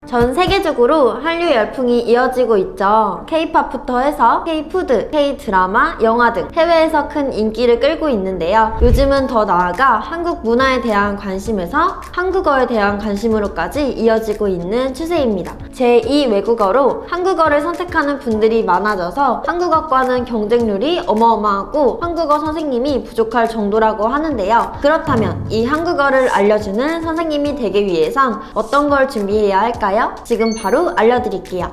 전 세계적으로 한류 열풍이 이어지고 있죠. K-팝부터 해서 K-푸드, K-드라마, 영화 등 해외에서 큰 인기를 끌고 있는데요. 요즘은 더 나아가 한국 문화에 대한 관심에서 한국어에 대한 관심으로까지 이어지고 있는 추세입니다. 제2 외국어로 한국어를 선택하는 분들이 많아져서 한국어과는 경쟁률이 어마어마하고 한국어 선생님이 부족할 정도라고 하는데요. 그렇다면 이 한국어를 알려주는 선생님이 되기 위해선 어떤 걸 준비해야 할까요? 지금 바로 알려드릴게요.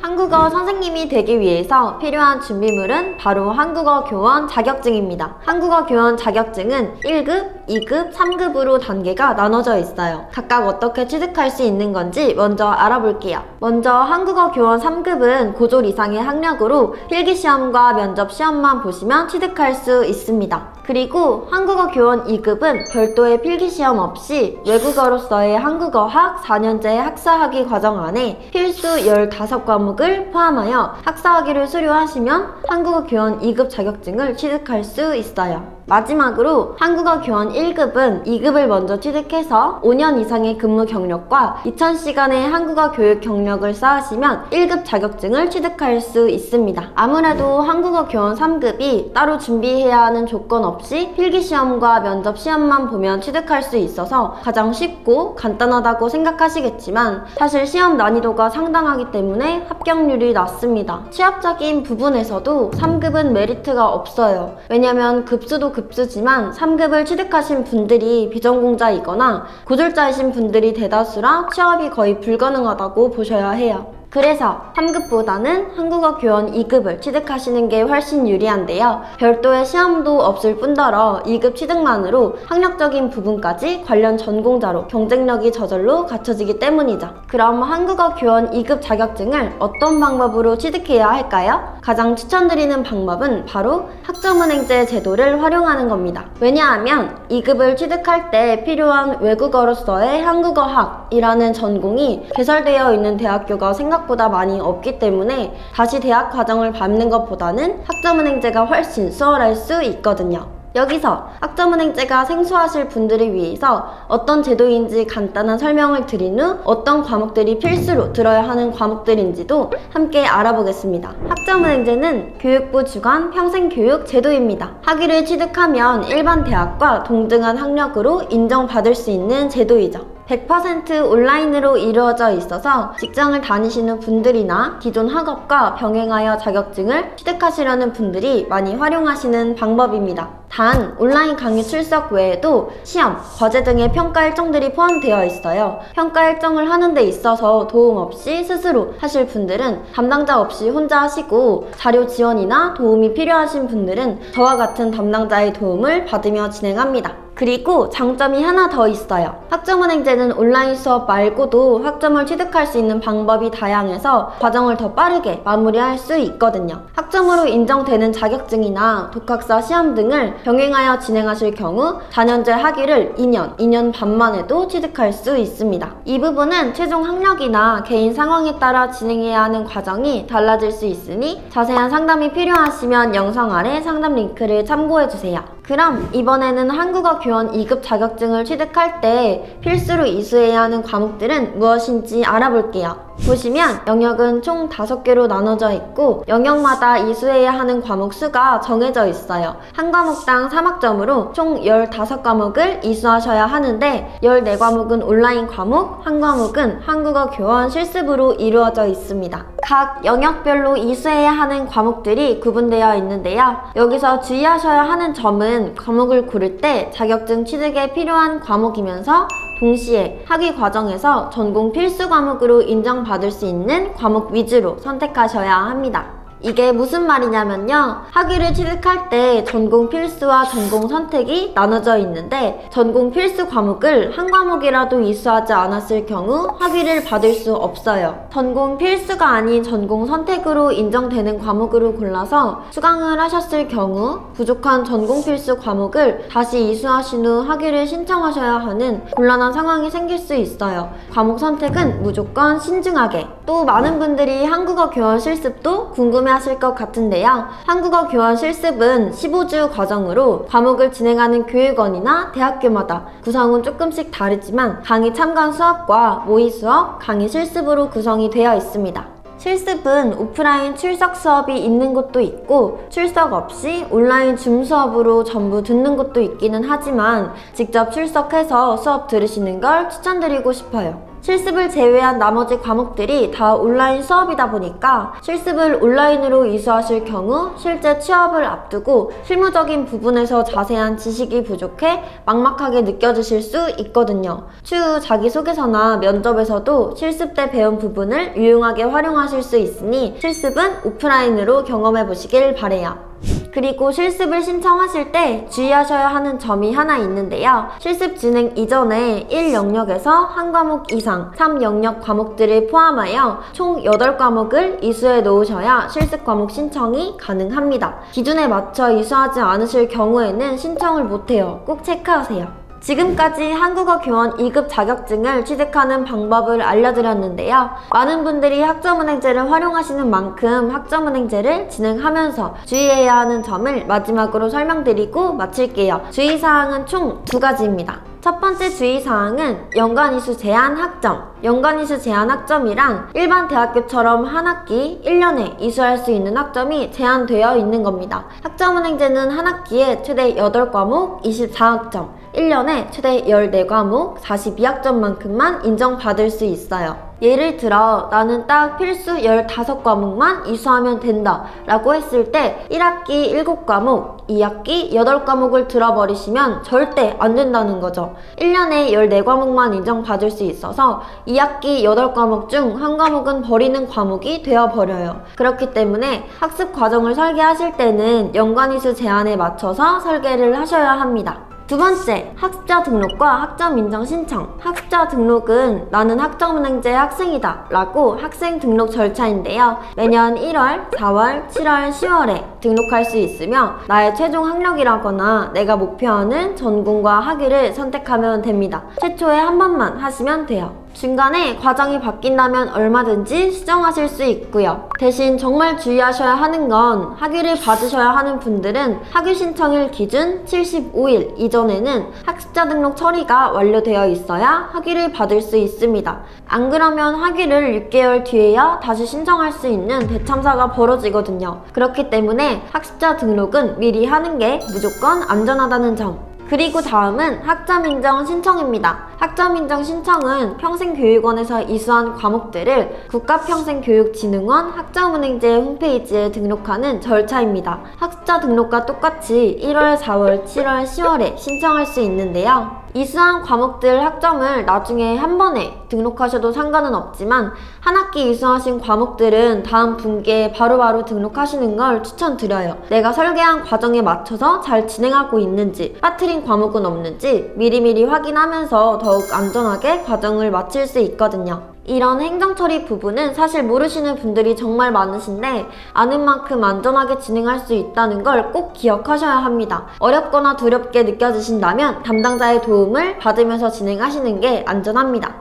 한국어 선생님이 되기 위해서 필요한 준비물은 바로 한국어 교원 자격증입니다. 한국어 교원 자격증은 1급, 2급, 3급으로 단계가 나눠져 있어요. 각각 어떻게 취득할 수 있는 건지 먼저 알아볼게요. 먼저 한국어 교원 3급은 고졸 이상의 학력으로 필기시험과 면접시험만 보시면 취득할 수 있습니다. 그리고 한국어 교원 2급은 별도의 필기시험 없이 외국어로서의 한국어학 4년제 학사학위 과정 안에 필수 15과목을 포함하여 학사학위를 수료하시면 한국어 교원 2급 자격증을 취득할 수 있어요. 마지막으로 한국어 교원 1급은 2급을 먼저 취득해서 5년 이상의 근무 경력과 2000시간의 한국어 교육 경력을 쌓으시면 1급 자격증을 취득할 수 있습니다. 아무래도 한국어 교원 3급이 따로 준비해야 하는 조건 없이 필기시험과 면접시험만 보면 취득할 수 있어서 가장 쉽고 간단하다고 생각하시겠지만 사실 시험 난이도가 상당하기 때문에 합격률이 낮습니다. 취업적인 부분에서도 3급은 메리트가 없어요. 왜냐면 급수도 급수지만 3급을 취득하신 분들이 비전공자이거나 고졸자이신 분들이 대다수라 취업이 거의 불가능하다고 보셔야 해요. 그래서 3급보다는 한국어 교원 2급을 취득하시는 게 훨씬 유리한데요. 별도의 시험도 없을 뿐더러 2급 취득만으로 학력적인 부분까지 관련 전공자로 경쟁력이 저절로 갖춰지기 때문이죠. 그럼 한국어 교원 2급 자격증을 어떤 방법으로 취득해야 할까요? 가장 추천드리는 방법은 바로 학점은행제 제도를 활용하는 겁니다. 왜냐하면 2급을 취득할 때 필요한 외국어로서의 한국어학이라는 전공이 개설되어 있는 대학교가 생각보다 많이 없기 때문에 다시 대학 과정을 밟는 것보다는 학점은행제가 훨씬 수월할 수 있거든요. 여기서 학점은행제가 생소하실 분들을 위해서 어떤 제도인지 간단한 설명을 드린 후 어떤 과목들이 필수로 들어야 하는 과목들인지도 함께 알아보겠습니다. 학점은행제는 교육부 주관 평생교육 제도입니다. 학위를 취득하면 일반 대학과 동등한 학력으로 인정받을 수 있는 제도이죠. 100% 온라인으로 이루어져 있어서 직장을 다니시는 분들이나 기존 학업과 병행하여 자격증을 취득하시려는 분들이 많이 활용하시는 방법입니다. 단, 온라인 강의 출석 외에도 시험, 과제 등의 평가 일정들이 포함되어 있어요. 평가 일정을 하는 데 있어서 도움 없이 스스로 하실 분들은 담당자 없이 혼자 하시고 자료 지원이나 도움이 필요하신 분들은 저와 같은 담당자의 도움을 받으며 진행합니다. 그리고 장점이 하나 더 있어요. 학점은행제는 온라인 수업 말고도 학점을 취득할 수 있는 방법이 다양해서 과정을 더 빠르게 마무리할 수 있거든요. 학점으로 인정되는 자격증이나 독학사 시험 등을 병행하여 진행하실 경우 4년제 학위를 2년 반 만에도 취득할 수 있습니다. 이 부분은 최종 학력이나 개인 상황에 따라 진행해야 하는 과정이 달라질 수 있으니 자세한 상담이 필요하시면 영상 아래 상담 링크를 참고해주세요. 그럼 이번에는 한국어 교원 2급 자격증을 취득할 때 필수로 이수해야 하는 과목들은 무엇인지 알아볼게요. 보시면 영역은 총 5개로 나눠져 있고 영역마다 이수해야 하는 과목 수가 정해져 있어요. 한 과목당 3학점으로 총 15과목을 이수하셔야 하는데 14과목은 온라인 과목, 한 과목은 한국어 교원 실습으로 이루어져 있습니다. 각 영역별로 이수해야 하는 과목들이 구분되어 있는데요. 여기서 주의하셔야 하는 점은 과목을 고를 때 자격증 취득에 필요한 과목이면서 동시에 학위 과정에서 전공 필수 과목으로 인정받을 수 있는 과목 위주로 선택하셔야 합니다. 이게 무슨 말이냐면요. 학위를 취득할 때 전공 필수와 전공 선택이 나눠져 있는데 전공 필수 과목을 한 과목이라도 이수하지 않았을 경우 학위를 받을 수 없어요. 전공 필수가 아닌 전공 선택으로 인정되는 과목으로 골라서 수강을 하셨을 경우 부족한 전공 필수 과목을 다시 이수하신 후 학위를 신청하셔야 하는 곤란한 상황이 생길 수 있어요. 과목 선택은 무조건 신중하게. 또 많은 분들이 한국어 교원 실습도 궁금해 궁금해하실 것 같은데요. 한국어 교원 실습은 15주 과정으로 과목을 진행하는 교육원이나 대학교마다 구성은 조금씩 다르지만 강의 참관 수업과 모의 수업, 강의 실습으로 구성이 되어 있습니다. 실습은 오프라인 출석 수업이 있는 곳도 있고 출석 없이 온라인 줌 수업으로 전부 듣는 곳도 있기는 하지만 직접 출석해서 수업 들으시는 걸 추천드리고 싶어요. 실습을 제외한 나머지 과목들이 다 온라인 수업이다 보니까 실습을 온라인으로 이수하실 경우 실제 취업을 앞두고 실무적인 부분에서 자세한 지식이 부족해 막막하게 느껴지실 수 있거든요. 추후 자기소개서나 면접에서도 실습 때 배운 부분을 유용하게 활용하실 수 있으니 실습은 오프라인으로 경험해 보시길 바래요. 그리고 실습을 신청하실 때 주의하셔야 하는 점이 하나 있는데요. 실습 진행 이전에 1영역에서 한 과목 이상 3영역 과목들을 포함하여 총 8과목을 이수해 놓으셔야 실습 과목 신청이 가능합니다. 기준에 맞춰 이수하지 않으실 경우에는 신청을 못해요. 꼭 체크하세요. 지금까지 한국어 교원 2급 자격증을 취득하는 방법을 알려드렸는데요. 많은 분들이 학점은행제를 활용하시는 만큼 학점은행제를 진행하면서 주의해야 하는 점을 마지막으로 설명드리고 마칠게요. 주의사항은 총 2가지입니다. 첫 번째 주의사항은 연간이수 제한 학점. 연간이수 제한 학점이란 일반 대학교처럼 한 학기 1년에 이수할 수 있는 학점이 제한되어 있는 겁니다. 학점은행제는 한 학기에 최대 8과목 24학점, 1년에 최대 14과목 42학점만큼만 인정받을 수 있어요. 예를 들어 나는 딱 필수 15과목만 이수하면 된다 라고 했을 때 1학기 7과목, 2학기 8과목을 들어버리시면 절대 안 된다는 거죠. 1년에 14과목만 인정받을 수 있어서 2학기 8과목 중 한 과목은 버리는 과목이 되어버려요. 그렇기 때문에 학습 과정을 설계하실 때는 연간이수 제한에 맞춰서 설계를 하셔야 합니다. 두 번째, 학습자 등록과 학점 인정 신청. 학습자 등록은 나는 학점은행제 학생이다 라고 학생 등록 절차인데요. 매년 1월, 4월, 7월, 10월에 등록할 수 있으며 나의 최종 학력이라거나 내가 목표하는 전공과 학위를 선택하면 됩니다. 최초에 한 번만 하시면 돼요. 중간에 과정이 바뀐다면 얼마든지 수정하실 수 있고요. 대신 정말 주의하셔야 하는 건 학위를 받으셔야 하는 분들은 학위 신청일 기준 75일 이전에는 학습자 등록 처리가 완료되어 있어야 학위를 받을 수 있습니다. 안 그러면 학위를 6개월 뒤에야 다시 신청할 수 있는 대참사가 벌어지거든요. 그렇기 때문에 학습자 등록은 미리 하는 게 무조건 안전하다는 점. 그리고 다음은 학점인정 신청입니다. 학점인정 신청은 평생교육원에서 이수한 과목들을 국가평생교육진흥원 학점은행제 홈페이지에 등록하는 절차입니다. 학습자 등록과 똑같이 1월, 4월, 7월, 10월에 신청할 수 있는데요. 이수한 과목들 학점을 나중에 한 번에 등록하셔도 상관은 없지만 한 학기 이수하신 과목들은 다음 분기에 바로바로 등록하시는 걸 추천드려요. 내가 설계한 과정에 맞춰서 잘 진행하고 있는지, 빠뜨린 과목은 없는지 미리미리 확인하면서 더욱 안전하게 과정을 마칠 수 있거든요. 이런 행정처리 부분은 사실 모르시는 분들이 정말 많으신데 아는 만큼 안전하게 진행할 수 있다는 걸 꼭 기억하셔야 합니다. 어렵거나 두렵게 느껴지신다면 담당자의 도움을 받으면서 진행하시는 게 안전합니다.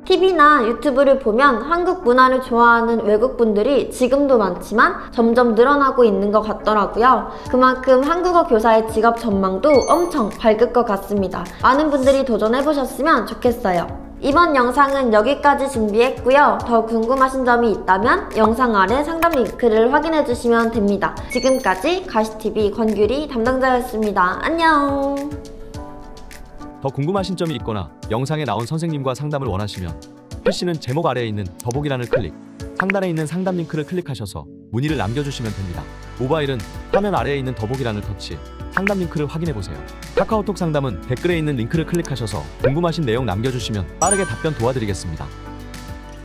TV나 유튜브를 보면 한국 문화를 좋아하는 외국분들이 지금도 많지만 점점 늘어나고 있는 것 같더라고요. 그만큼 한국어 교사의 직업 전망도 엄청 밝을 것 같습니다. 많은 분들이 도전해보셨으면 좋겠어요. 이번 영상은 여기까지 준비했고요. 더 궁금하신 점이 있다면 영상 아래 상담 링크를 확인해주시면 됩니다. 지금까지 가시TV 권규리 담당자였습니다. 안녕! 더 궁금하신 점이 있거나 영상에 나온 선생님과 상담을 원하시면 글씨는 제목 아래에 있는 더보기란을 클릭, 상단에 있는 상담 링크를 클릭하셔서 문의를 남겨주시면 됩니다. 모바일은 화면 아래에 있는 더보기란을 터치, 상담 링크를 확인해보세요. 카카오톡 상담은 댓글에 있는 링크를 클릭하셔서 궁금하신 내용 남겨주시면 빠르게 답변 도와드리겠습니다.